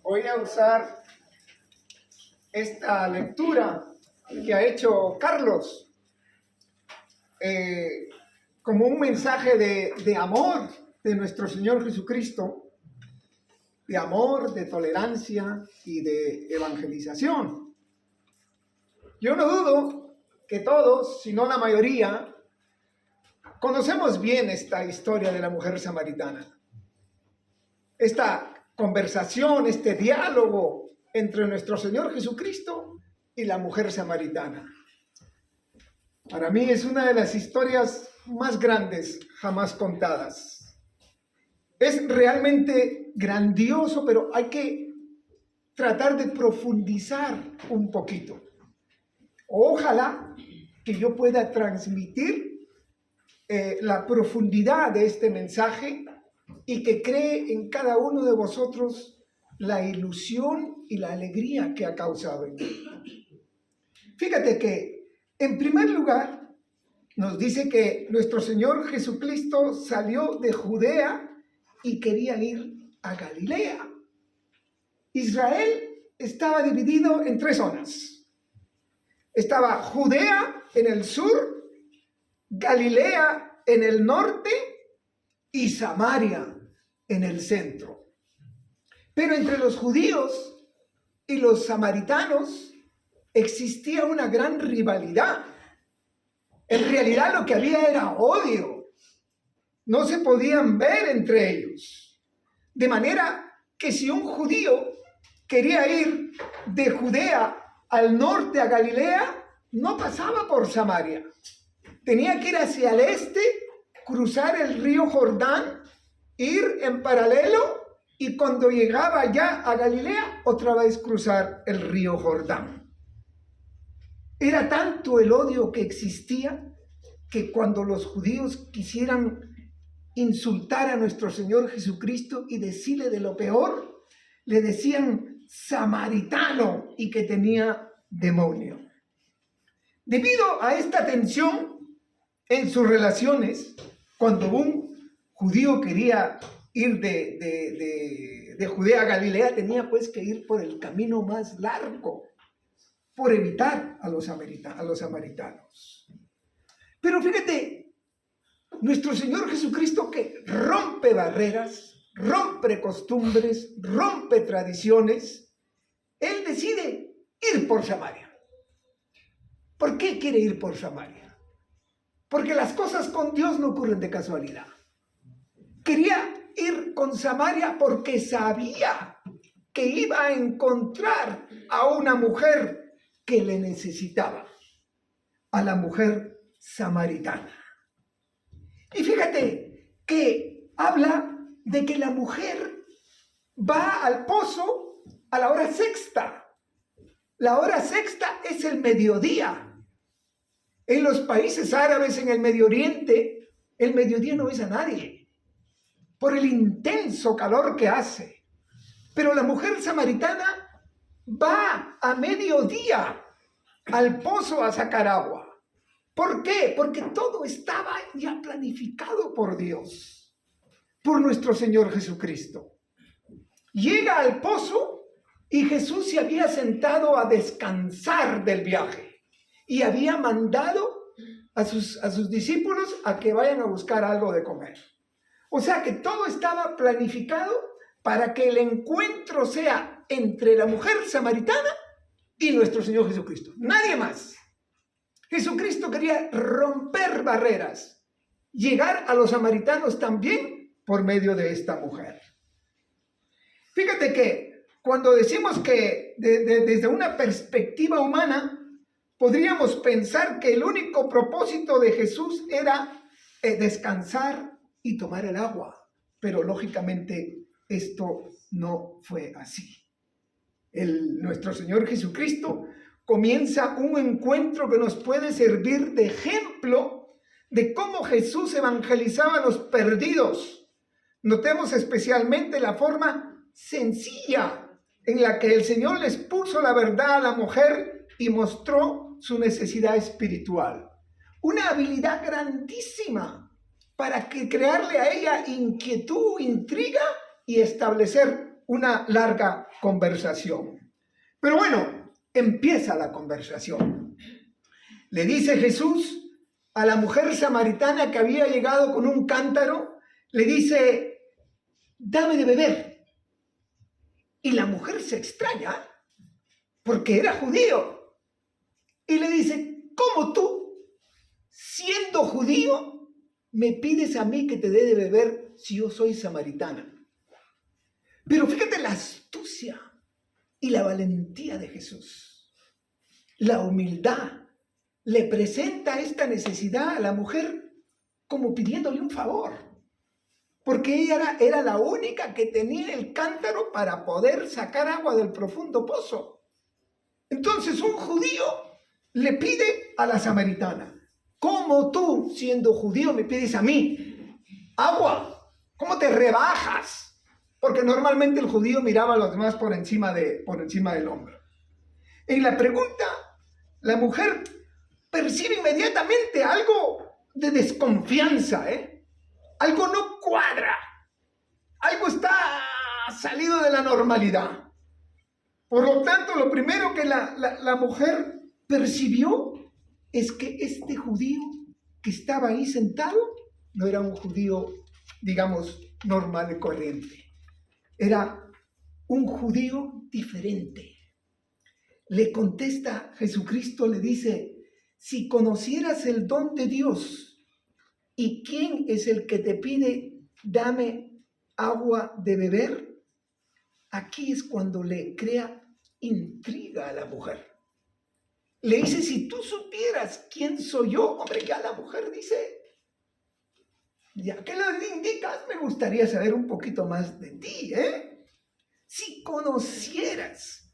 Voy a usar esta lectura que ha hecho Carlos como un mensaje de amor de nuestro Señor Jesucristo, de amor, de tolerancia y de evangelización. Yo no dudo que todos, si no la mayoría, conocemos bien esta historia de la mujer samaritana. Esta conversación, este diálogo entre nuestro Señor Jesucristo y la mujer samaritana. Para mí es una de las historias más grandes jamás contadas. Es realmente grandioso, pero hay que tratar de profundizar un poquito. Ojalá que yo pueda transmitir la profundidad de este mensaje y que cree en cada uno de vosotros la ilusión y la alegría que ha causado en mí. Fíjate que, en primer lugar, nos dice que nuestro Señor Jesucristo salió de Judea y quería ir a Galilea. Israel estaba dividido en 3 zonas. Estaba Judea en el sur, Galilea en el norte y Samaria en el centro. Pero entre los judíos y los samaritanos existía una gran rivalidad. En realidad lo que había era odio. No se podían ver entre ellos. De manera que si un judío quería ir de Judea al norte a Galilea, no pasaba por Samaria. Tenía que ir hacia el este, cruzar el río Jordán, ir en paralelo y cuando llegaba ya a Galilea, otra vez cruzar el río Jordán. Era tanto el odio que existía que cuando los judíos quisieran insultar a nuestro Señor Jesucristo y decirle de lo peor, le decían samaritano y que tenía demonio. Debido a esta tensión en sus relaciones, cuando un judío quería ir de Judea a Galilea, tenía pues que ir por el camino más largo, por evitar a los samaritanos. Pero fíjate, nuestro Señor Jesucristo que rompe barreras, rompe costumbres, rompe tradiciones, Él decide ir por Samaria. ¿Por qué quiere ir por Samaria? Porque las cosas con Dios no ocurren de casualidad. Quería ir con Samaria porque sabía que iba a encontrar a una mujer que le necesitaba, a la mujer samaritana. Y fíjate que habla de que la mujer va al pozo a la hora sexta. La hora sexta es el mediodía. En los países árabes, en el Medio Oriente, el mediodía no ves a nadie por el intenso calor que hace. Pero la mujer samaritana va a mediodía al pozo a sacar agua. ¿Por qué? Porque todo estaba ya planificado por Dios, por nuestro Señor Jesucristo. Llega al pozo y Jesús se había sentado a descansar del viaje y había mandado a sus discípulos a que vayan a buscar algo de comer. O sea que todo estaba planificado para que el encuentro sea entre la mujer samaritana y nuestro Señor Jesucristo. Nadie más. Jesucristo quería romper barreras, llegar a los samaritanos también por medio de esta mujer. Fíjate que cuando decimos que desde una perspectiva humana, podríamos pensar que el único propósito de Jesús era descansar y tomar el agua, pero lógicamente esto no fue así. Nuestro Señor Jesucristo comienza un encuentro que nos puede servir de ejemplo de cómo Jesús evangelizaba a los perdidos. Notemos especialmente la forma sencilla en la que el Señor les puso la verdad a la mujer y mostró su necesidad espiritual. Una habilidad grandísima para crearle a ella inquietud, intriga y establecer una larga conversación. Pero bueno, empieza la conversación. Le dice Jesús a la mujer samaritana que había llegado con un cántaro, le dice, dame de beber. Y la mujer se extraña porque era judío. Y le dice, ¿cómo tú, siendo judío, me pides a mí que te dé de beber si yo soy samaritana? Pero fíjate la astucia y la valentía de Jesús. La humildad. Le presenta esta necesidad a la mujer como pidiéndole un favor. Porque ella era la única que tenía el cántaro para poder sacar agua del profundo pozo. Entonces un judío le pide a la samaritana, ¿cómo tú, siendo judío, me pides a mí agua? ¿Cómo te rebajas? Porque normalmente el judío miraba a los demás por encima del hombro. En la pregunta, la mujer percibe inmediatamente algo de desconfianza, Algo no cuadra, algo está salido de la normalidad. Por lo tanto, lo primero que la mujer percibió es que este judío que estaba ahí sentado no era un judío, digamos, normal y corriente. Era un judío diferente. Le contesta Jesucristo, le dice, si conocieras el don de Dios y quién es el que te pide, dame agua de beber, aquí es cuando le crea intriga a la mujer. Le dice, si tú supieras quién soy yo, hombre, ya la mujer dice, ya que lo indicas, me gustaría saber un poquito más de ti, Si conocieras,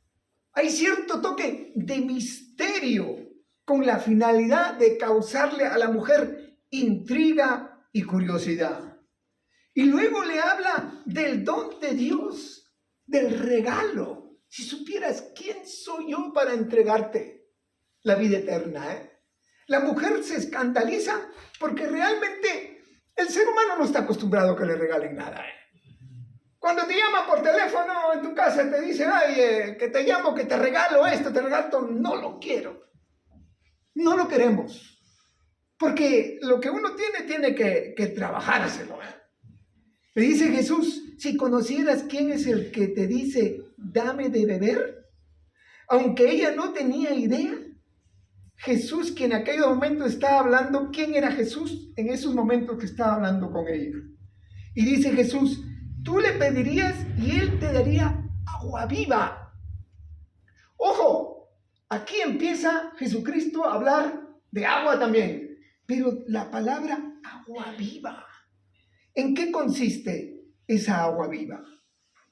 hay cierto toque de misterio con la finalidad de causarle a la mujer intriga y curiosidad. Y luego le habla del don de Dios, del regalo. Si supieras quién soy yo para entregarte la vida eterna, La mujer se escandaliza porque realmente el ser humano no está acostumbrado a que le regalen nada, Cuando te llama por teléfono en tu casa, te dice, ay, que te llamo, que te regalo esto, te regalo esto, no lo quiero. No lo queremos. Porque lo que uno tiene que trabajárselo. Le dice Jesús, si conocieras quién es el que te dice, dame de beber, aunque ella no tenía idea, Jesús, que en aquel momento estaba hablando, ¿quién era Jesús en esos momentos que estaba hablando con ella? Y dice Jesús, tú le pedirías y él te daría agua viva. Ojo, aquí empieza Jesucristo a hablar de agua también, pero la palabra agua viva, ¿en qué consiste esa agua viva?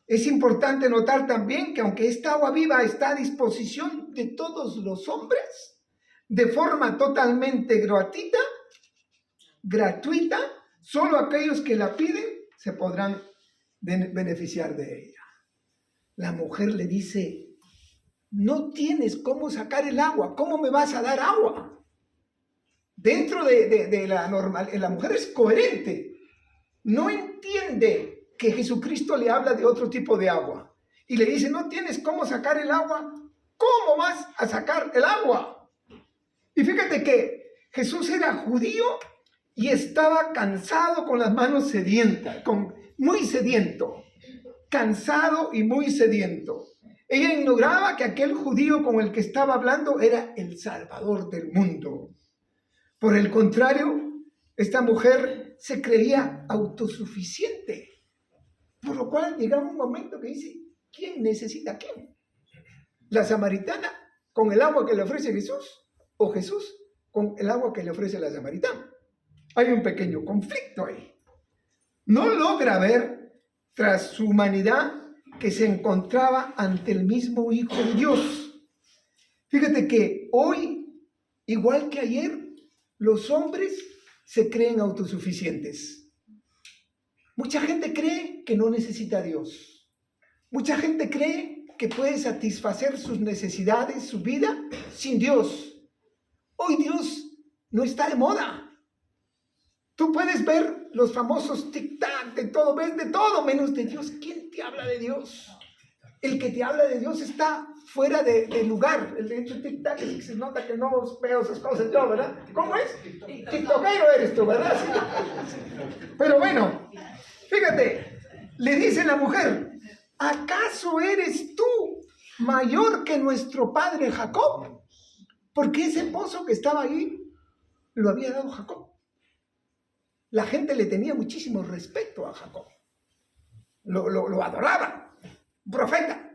Es importante notar también que aunque esta agua viva está a disposición de todos los hombres, de forma totalmente gratuita, solo aquellos que la piden se podrán beneficiar de ella. La mujer le dice, no tienes cómo sacar el agua, ¿cómo me vas a dar agua? Dentro de la normal, la mujer es coherente, no entiende que Jesucristo le habla de otro tipo de agua y le dice, no tienes cómo sacar el agua, ¿cómo vas a sacar el agua? Y fíjate que Jesús era judío y estaba cansado con las manos sedientas, muy sediento, cansado y muy sediento. Ella ignoraba que aquel judío con el que estaba hablando era el Salvador del mundo. Por el contrario, esta mujer se creía autosuficiente, por lo cual llegaba un momento que dice, ¿quién necesita a quién? ¿La samaritana con el agua que le ofrece Jesús o Jesús con el agua que le ofrece la samaritana? Hay un pequeño conflicto ahí. No logra ver, tras su humanidad, que se encontraba ante el mismo Hijo de Dios. Fíjate que hoy, igual que ayer, los hombres se creen autosuficientes. Mucha gente cree que no necesita a Dios. Mucha gente cree que puede satisfacer sus necesidades, su vida, sin Dios. Hoy Dios no está de moda. Tú puedes ver los famosos tic-tac, de todo, ves de todo menos de Dios. ¿Quién te habla de Dios? El que te habla de Dios está fuera de lugar. El de hecho tic-tac es que se nota que no veo esas cosas yo, ¿verdad? ¿Cómo es? TikTokero eres tú, ¿verdad? Sí. Pero bueno, fíjate, le dice la mujer, ¿acaso eres tú mayor que nuestro padre Jacob? Porque ese pozo que estaba ahí lo había dado Jacob. La gente le tenía muchísimo respeto a Jacob. Lo adoraban. Un profeta.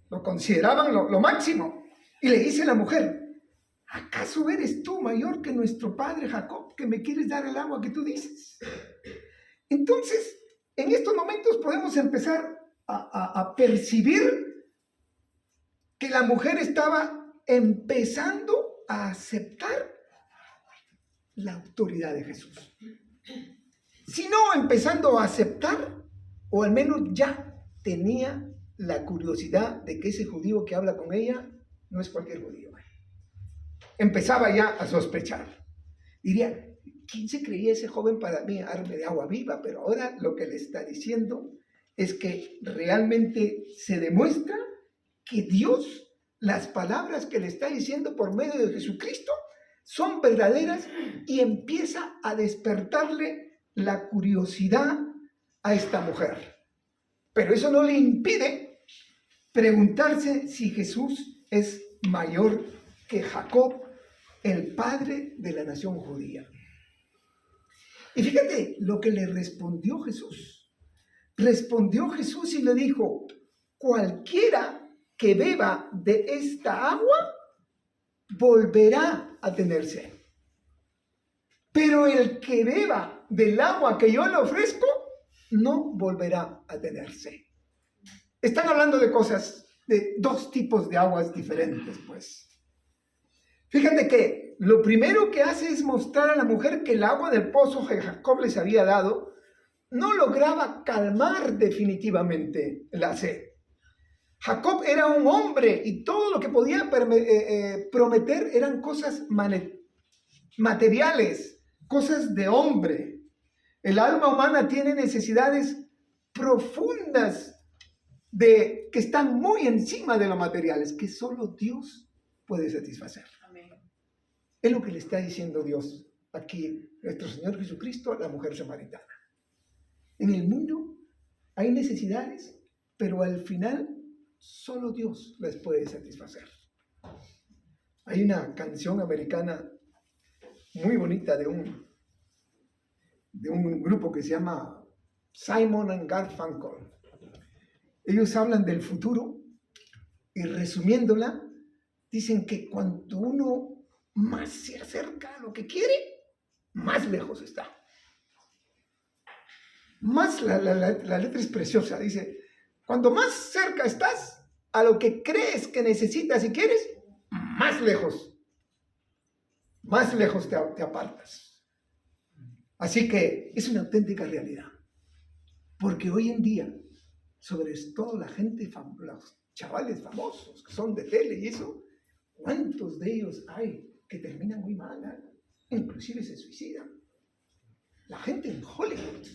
Lo consideraban lo máximo. Y le dice la mujer, ¿acaso eres tú mayor que nuestro padre Jacob, que me quieres dar el agua que tú dices? Entonces, en estos momentos podemos empezar a percibir que la mujer estaba empezando a aceptar la autoridad de Jesús. Si no, empezando a aceptar, o al menos ya tenía la curiosidad de que ese judío que habla con ella no es cualquier judío. Empezaba ya a sospechar. Diría, ¿quién se creía ese joven para mí darme de agua viva? Pero ahora lo que le está diciendo es que realmente se demuestra que Dios, las palabras que le está diciendo por medio de Jesucristo, son verdaderas y empieza a despertarle la curiosidad a esta mujer. Pero eso no le impide preguntarse si Jesús es mayor que Jacob, el padre de la nación judía. Y fíjate lo que le respondió Jesús. Respondió Jesús y le dijo, cualquiera que beba de esta agua volverá a tener sed. Pero el que beba del agua que yo le ofrezco, no volverá a tener sed. Están hablando de cosas, de dos tipos de aguas diferentes, pues. Fíjate que lo primero que hace es mostrar a la mujer que el agua del pozo que Jacob les había dado no lograba calmar definitivamente la sed. Jacob era un hombre y todo lo que podía prometer eran cosas materiales, cosas de hombre. El alma humana tiene necesidades profundas que están muy encima de lo materiales, que solo Dios puede satisfacer. Amén. Es lo que le está diciendo Dios aquí, nuestro Señor Jesucristo, a la mujer samaritana. En el mundo hay necesidades, pero al final solo Dios las puede satisfacer. Hay una canción americana muy bonita de un grupo que se llama Simon and Garfunkel. Ellos hablan del futuro y resumiéndola, dicen que cuando uno más se acerca a lo que quiere, más lejos está. Más la letra es preciosa, dice, cuando más cerca estás a lo que crees que necesitas y quieres, más lejos te apartas. Así que es una auténtica realidad, porque hoy en día, sobre todo la gente, los chavales famosos que son de tele y eso, ¿cuántos de ellos hay que terminan muy mal? Inclusive se suicidan. La gente en Hollywood,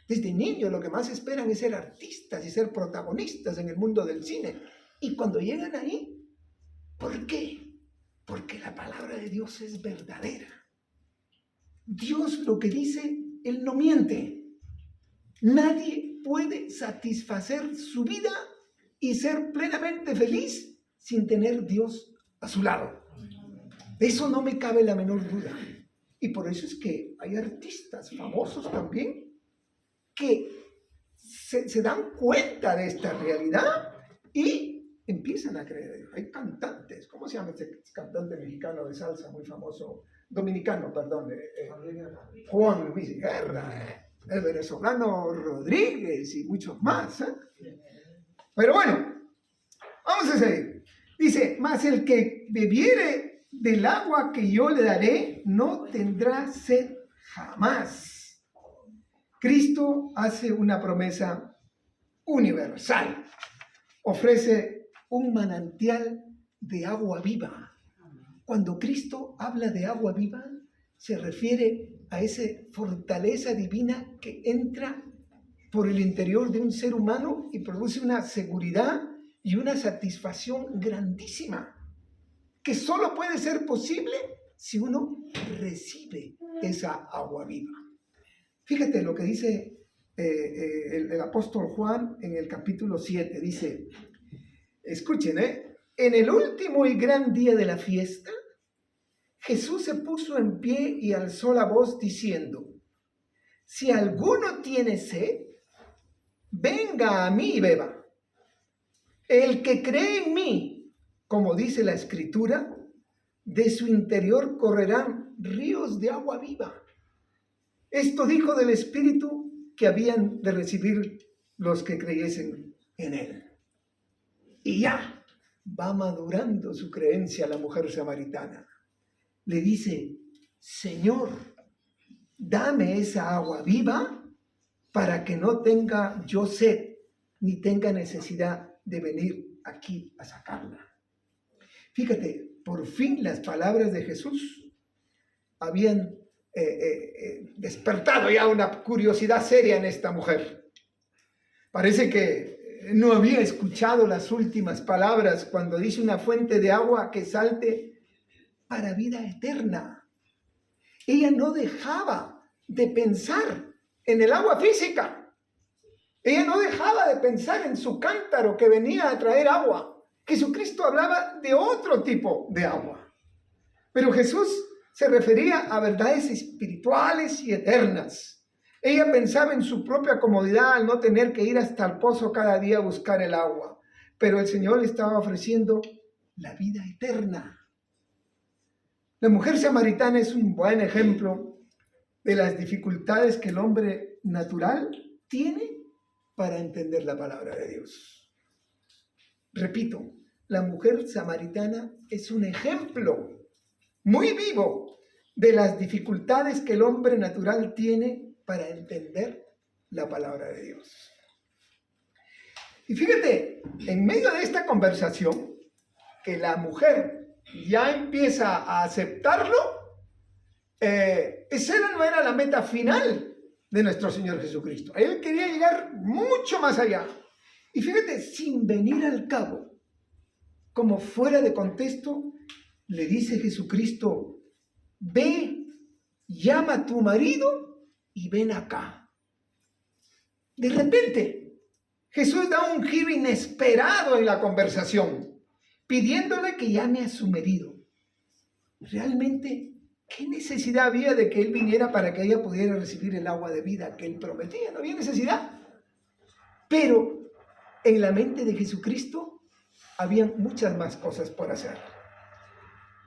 desde niños lo que más esperan es ser artistas y ser protagonistas en el mundo del cine. Y cuando llegan ahí, ¿por qué? Porque la palabra de Dios es verdadera. Dios lo que dice, Él no miente. Nadie puede satisfacer su vida y ser plenamente feliz sin tener Dios a su lado. De eso no me cabe la menor duda. Y por eso es que hay artistas famosos también que se dan cuenta de esta realidad y empiezan a creer. Hay cantantes, ¿cómo se llama este cantante mexicano de salsa muy famoso? Dominicano, perdón, Juan Luis Guerra, el venezolano Rodríguez y muchos más. Pero bueno, vamos a seguir. Dice, mas el que bebiere del agua que yo le daré no tendrá sed jamás. Cristo hace una promesa universal. Ofrece un manantial de agua viva. Cuando Cristo habla de agua viva, se refiere a esa fortaleza divina que entra por el interior de un ser humano y produce una seguridad y una satisfacción grandísima, que solo puede ser posible si uno recibe esa agua viva. Fíjate lo que dice el apóstol Juan en el capítulo 7, dice, escuchen, en el último y gran día de la fiesta, Jesús se puso en pie y alzó la voz diciendo, si alguno tiene sed, venga a mí y beba. El que cree en mí, como dice la Escritura, de su interior correrán ríos de agua viva. Esto dijo del Espíritu que habían de recibir los que creyesen en él. Y ya va madurando su creencia la mujer samaritana. Le dice, Señor, dame esa agua viva para que no tenga yo sed, ni tenga necesidad de venir aquí a sacarla. Fíjate, por fin las palabras de Jesús habían despertado ya una curiosidad seria en esta mujer. Parece que no había escuchado las últimas palabras cuando dice una fuente de agua que salte para vida eterna. Ella no dejaba de pensar en el agua física. Ella no dejaba de pensar en su cántaro que venía a traer agua. Jesucristo hablaba de otro tipo de agua. Pero Jesús se refería a verdades espirituales y eternas. Ella pensaba en su propia comodidad al no tener que ir hasta el pozo cada día a buscar el agua. Pero el Señor le estaba ofreciendo la vida eterna. La mujer samaritana es un buen ejemplo de las dificultades que el hombre natural tiene para entender la palabra de Dios. Repito, la mujer samaritana es un ejemplo muy vivo de las dificultades que el hombre natural tiene para entender la palabra de Dios. Y fíjate, en medio de esta conversación, que la mujer ya empieza a aceptarlo, esa no era la meta final de nuestro Señor Jesucristo. Él quería llegar mucho más allá. Y fíjate, sin venir al cabo, como fuera de contexto, le dice Jesucristo, ve, llama a tu marido y ven acá. De repente, Jesús da un giro inesperado en la conversación, pidiéndole que llame a su marido. Realmente, ¿qué necesidad había de que él viniera para que ella pudiera recibir el agua de vida que él prometía? No había necesidad. Pero en la mente de Jesucristo habían muchas más cosas por hacer.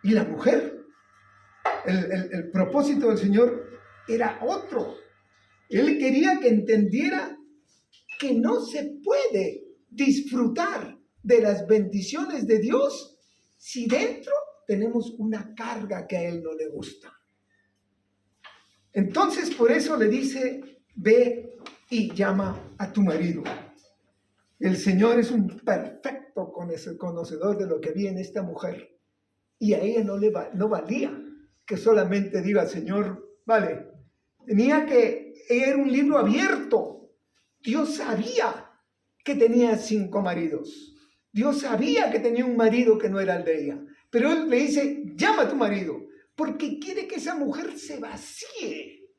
Y la mujer, el propósito del Señor era otro. Él quería que entendiera que no se puede disfrutar de las bendiciones de Dios si dentro tenemos una carga que a Él no le gusta. Entonces, por eso le dice, ve y llama a tu marido. El Señor es un perfecto conocedor de lo que había en esta mujer. Y a ella no valía que solamente diga, Señor, vale. Ella era un libro abierto. Dios sabía que tenía 5 maridos. Dios sabía que tenía un marido que no era el de ella. Pero Él le dice, llama a tu marido. Porque quiere que esa mujer se vacíe.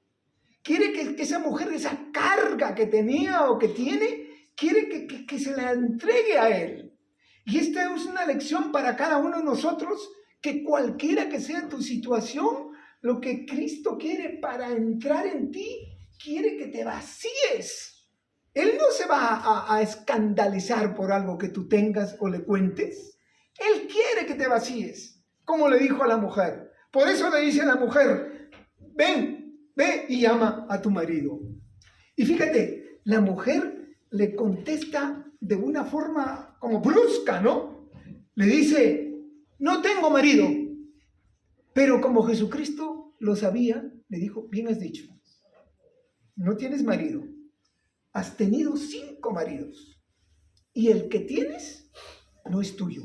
Quiere que esa mujer, esa carga que tenía o que tiene, quiere que se la entregue a Él. Y esta es una lección para cada uno de nosotros, que cualquiera que sea tu situación, lo que Cristo quiere para entrar en ti, quiere que te vacíes. Él no se va a escandalizar por algo que tú tengas o le cuentes. Él quiere que te vacíes, como le dijo a la mujer. Por eso le dice a la mujer, ven, ve y llama a tu marido. Y fíjate, la mujer le contesta de una forma como brusca, ¿no? Le dice, no tengo marido. Pero como Jesucristo lo sabía, le dijo, bien has dicho, no tienes marido. Has tenido 5 maridos y el que tienes no es tuyo.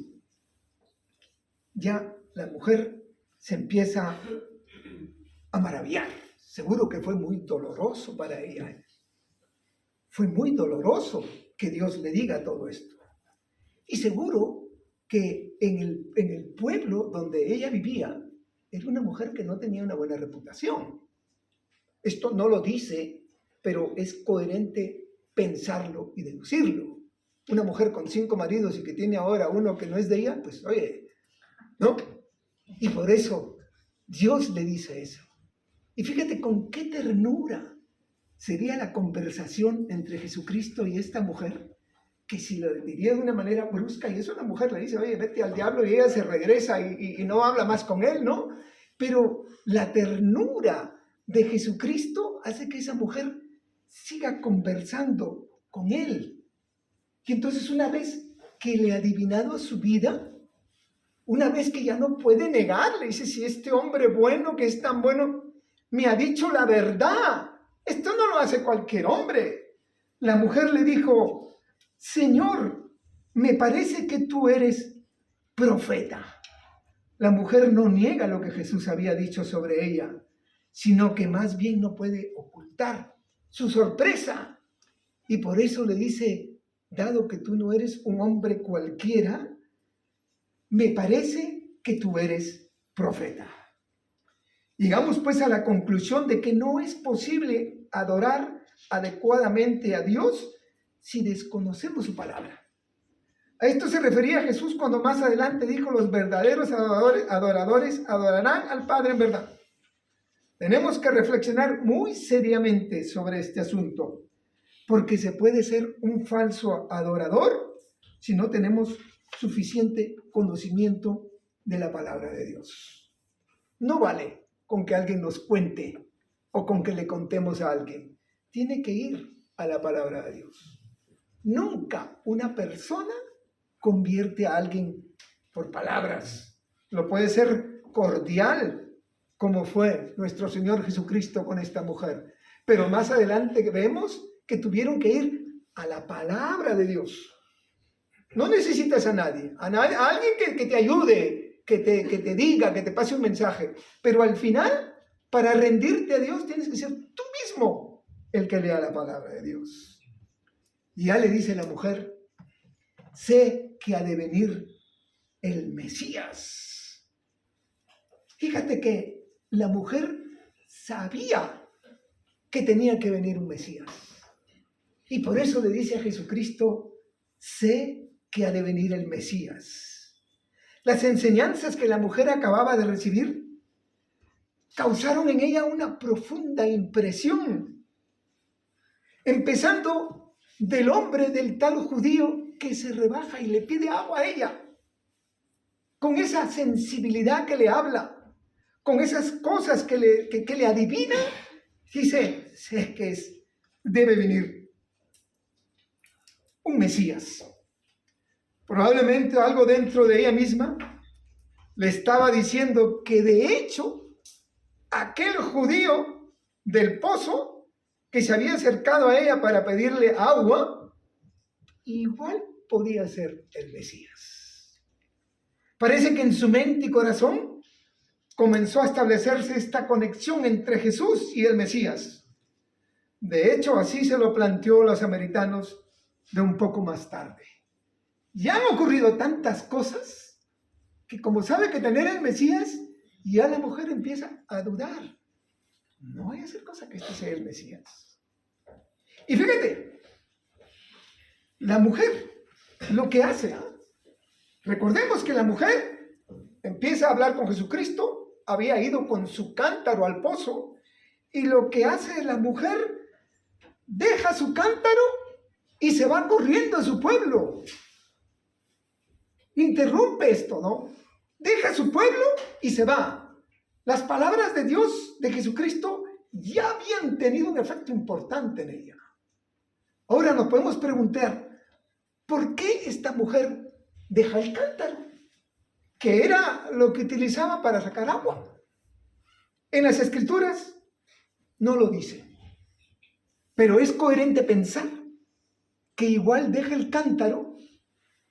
Ya la mujer se empieza a maravillar, Seguro que fue muy doloroso para ella. Fue muy doloroso que Dios le diga todo esto. Y seguro que en el pueblo donde ella vivía, era una mujer que no tenía una buena reputación. Esto no lo dice, pero es coherente pensarlo y deducirlo. Una mujer con 5 maridos y que tiene ahora uno que no es de ella, pues oye, ¿no? Y por eso Dios le dice eso. Y fíjate con qué ternura sería la conversación entre Jesucristo y esta mujer, que si lo diría de una manera brusca, y eso una mujer le dice, oye, vete al diablo, y ella se regresa y no habla más con él, ¿no? Pero la ternura de Jesucristo hace que esa mujer siga conversando con él. Y entonces una vez que le ha adivinado su vida, una vez que ya no puede negarle, dice, si este hombre bueno, que es tan bueno, me ha dicho la verdad, esto no lo hace cualquier hombre. La mujer le dijo, Señor, me parece que tú eres profeta. La mujer no niega lo que Jesús había dicho sobre ella, sino que más bien no puede ocultar su sorpresa. Y por eso le dice, dado que tú no eres un hombre cualquiera, me parece que tú eres profeta. Llegamos pues a la conclusión de que no es posible adorar adecuadamente a Dios si desconocemos su palabra. A esto se refería Jesús cuando más adelante dijo, los verdaderos adoradores adorarán al Padre en verdad. Tenemos que reflexionar muy seriamente sobre este asunto, porque se puede ser un falso adorador si no tenemos suficiente conocimiento de la palabra de Dios. No vale con que alguien nos cuente o con que le contemos a alguien. Tiene que ir a la palabra de Dios. Nunca una persona convierte a alguien por palabras. Lo puede ser cordial, como fue nuestro Señor Jesucristo con esta mujer. Pero más adelante vemos que tuvieron que ir a la palabra de Dios. No necesitas a nadie, a alguien que te ayude, que te diga, que te pase un mensaje. Pero al final, para rendirte a Dios, tienes que ser tú mismo el que lea la palabra de Dios. Y ya le dice la mujer, sé que ha de venir el Mesías. Fíjate que la mujer sabía que tenía que venir un Mesías. Y por eso le dice a Jesucristo, sé que ha de venir el Mesías. Las enseñanzas que la mujer acababa de recibir causaron en ella una profunda impresión, empezando del hombre del tal judío que se rebaja y le pide agua a ella, con esa sensibilidad que le habla, con esas cosas que le adivina, dice, sé que debe venir un Mesías. Probablemente algo dentro de ella misma le estaba diciendo que de hecho aquel judío del pozo que se había acercado a ella para pedirle agua, igual podía ser el Mesías. Parece que en su mente y corazón comenzó a establecerse esta conexión entre Jesús y el Mesías. De hecho, así se lo planteó los samaritanos de un poco más tarde. Ya han ocurrido tantas cosas que como sabe que tener el Mesías, ya la mujer empieza a dudar. No hay a hacer cosa que este sea el Mesías. Y fíjate, la mujer lo que hace, recordemos que la mujer empieza a hablar con Jesucristo, había ido con su cántaro al pozo, y lo que hace la mujer, deja su cántaro y se va corriendo a su pueblo. Interrumpe esto, ¿no? Deja su pueblo y se va. Las palabras de Dios, de Jesucristo, ya habían tenido un efecto importante en ella. Ahora nos podemos preguntar, ¿por qué esta mujer deja el cántaro? Que era lo que utilizaba para sacar agua. En las Escrituras no lo dice. Pero es coherente pensar que igual deja el cántaro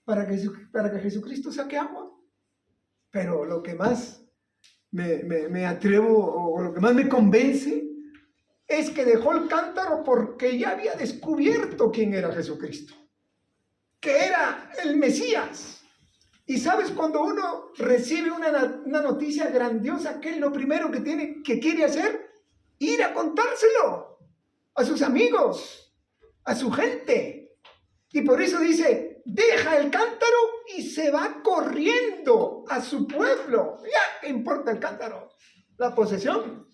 para que Jesucristo saque agua. Pero lo que más me atrevo, o lo que más me convence, es que dejó el cántaro porque ya había descubierto quién era Jesucristo, que era el Mesías. Y sabes, cuando uno recibe una noticia grandiosa, ¿qué es lo primero que quiere hacer? Ir a contárselo a sus amigos, a su gente. Y por eso dice, deja el cántaro y se va corriendo a su pueblo. Ya, ¿qué importa el cántaro? La posesión.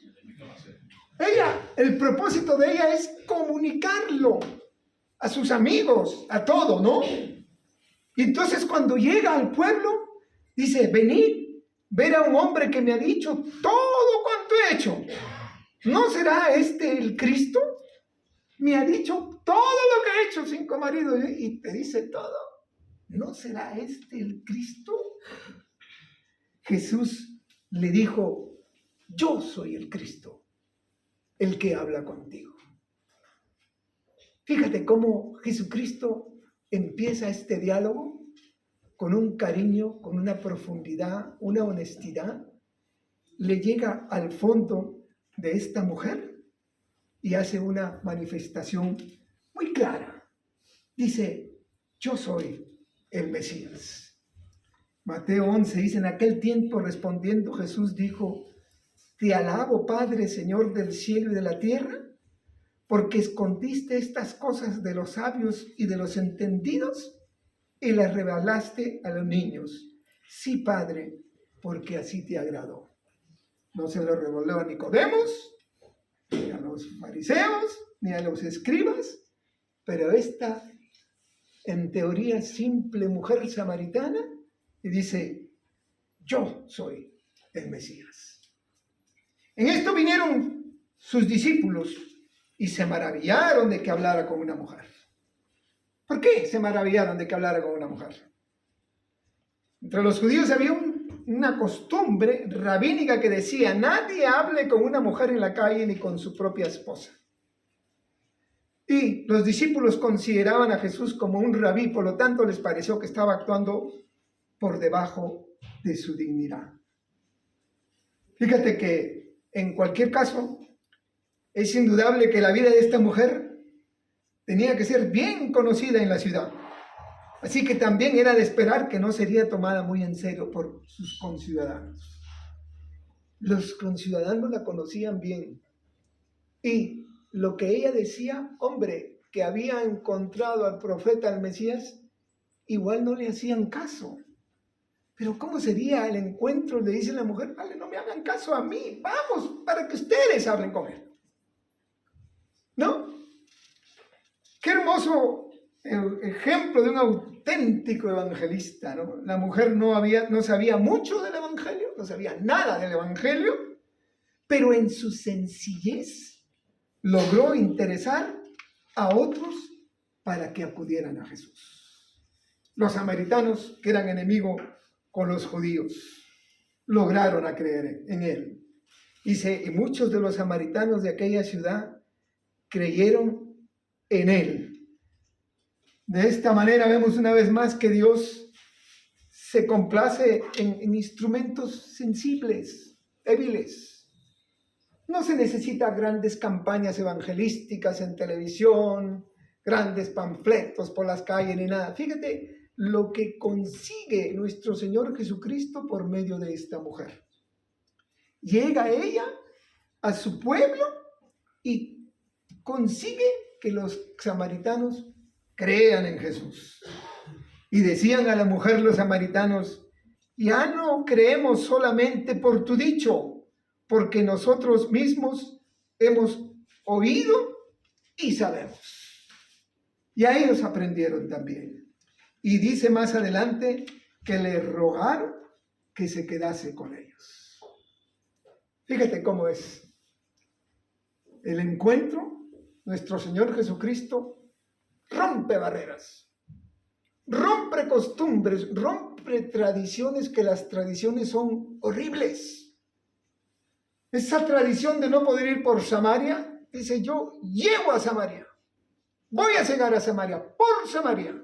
El propósito de ella es comunicarlo a sus amigos, a todo, ¿no? Y entonces cuando llega al pueblo, dice, venid, ver a un hombre que me ha dicho todo cuanto he hecho. ¿No será este el Cristo? Me ha dicho todo lo que he hecho, 5 maridos, y te dice todo. ¿No será este el Cristo? Jesús le dijo, yo soy el Cristo, el que habla contigo. Fíjate cómo Jesucristo empieza este diálogo con un cariño, con una profundidad, una honestidad. Le llega al fondo de esta mujer y hace una manifestación muy clara. Dice, yo soy el Mesías. Mateo 11 dice, en aquel tiempo respondiendo Jesús dijo, te alabo, Padre, Señor del cielo y de la tierra, porque escondiste estas cosas de los sabios y de los entendidos y las revelaste a los niños. Sí, Padre, porque así te agradó. No se lo reveló a Nicodemos, ni a los fariseos, ni a los escribas, pero esta, en teoría, simple mujer samaritana, y dice, yo soy el Mesías. En esto vinieron sus discípulos y se maravillaron de que hablara con una mujer. ¿Por qué se maravillaron de que hablara con una mujer? Entre los judíos había una costumbre rabínica que decía, nadie hable con una mujer en la calle ni con su propia esposa. Y los discípulos consideraban a Jesús como un rabí, por lo tanto les pareció que estaba actuando por debajo de su dignidad. Fíjate que en cualquier caso, es indudable que la vida de esta mujer tenía que ser bien conocida en la ciudad. Así que también era de esperar que no sería tomada muy en serio por sus conciudadanos. Los conciudadanos la conocían bien. Y lo que ella decía, hombre, que había encontrado al profeta, al Mesías, igual no le hacían caso. Pero ¿cómo sería el encuentro? Le dice la mujer, vale, no me hagan caso a mí, vamos, para que ustedes hablen con él. ¿No? Qué hermoso ejemplo de un auténtico evangelista, ¿no? La mujer no sabía mucho del evangelio, no sabía nada del evangelio, pero en su sencillez logró interesar a otros para que acudieran a Jesús. Los samaritanos, que eran enemigos con los judíos, lograron a creer en él. Dice, y muchos de los samaritanos de aquella ciudad creyeron en él. De esta manera vemos una vez más que Dios se complace en instrumentos sensibles, débiles. No se necesita grandes campañas evangelísticas en televisión, grandes panfletos por las calles ni nada. Fíjate lo que consigue nuestro Señor Jesucristo por medio de esta mujer. Llega ella a su pueblo y consigue que los samaritanos crean en Jesús. Y decían a la mujer los samaritanos, ya no creemos solamente por tu dicho, porque nosotros mismos hemos oído y sabemos. Y a ellos aprendieron también. Y dice más adelante que le rogaron que se quedase con ellos. Fíjate cómo es. El encuentro, nuestro Señor Jesucristo rompe barreras, rompe costumbres, rompe tradiciones, que las tradiciones son horribles. Esa tradición de no poder ir por Samaria, dice, yo llego a Samaria, voy a llegar a Samaria, por Samaria.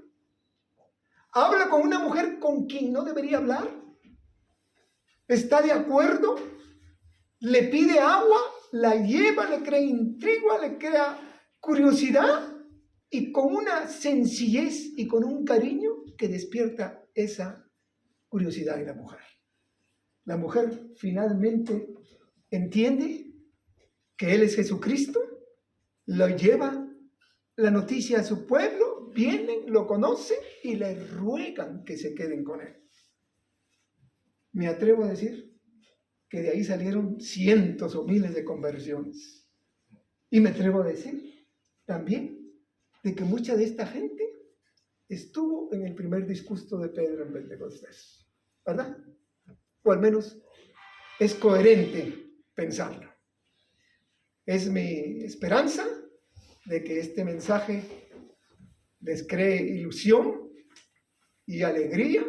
Habla con una mujer con quien no debería hablar. Está de acuerdo, le pide agua la lleva, le crea intriga, le crea curiosidad y con una sencillez y con un cariño que despierta esa curiosidad en la mujer. La mujer finalmente entiende que Él es Jesucristo, lo lleva la noticia a su pueblo, vienen, lo conocen y le ruegan que se queden con Él. Me atrevo a decir que de ahí salieron cientos o miles de conversiones. Y me atrevo a decir también de que mucha de esta gente estuvo en el primer discurso de Pedro en Pentecostés, ¿verdad? O al menos es coherente pensarlo. Es mi esperanza de que este mensaje les cree ilusión y alegría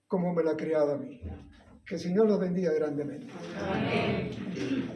como me lo ha creado a mí. Que el Señor los bendiga grandemente. Amén.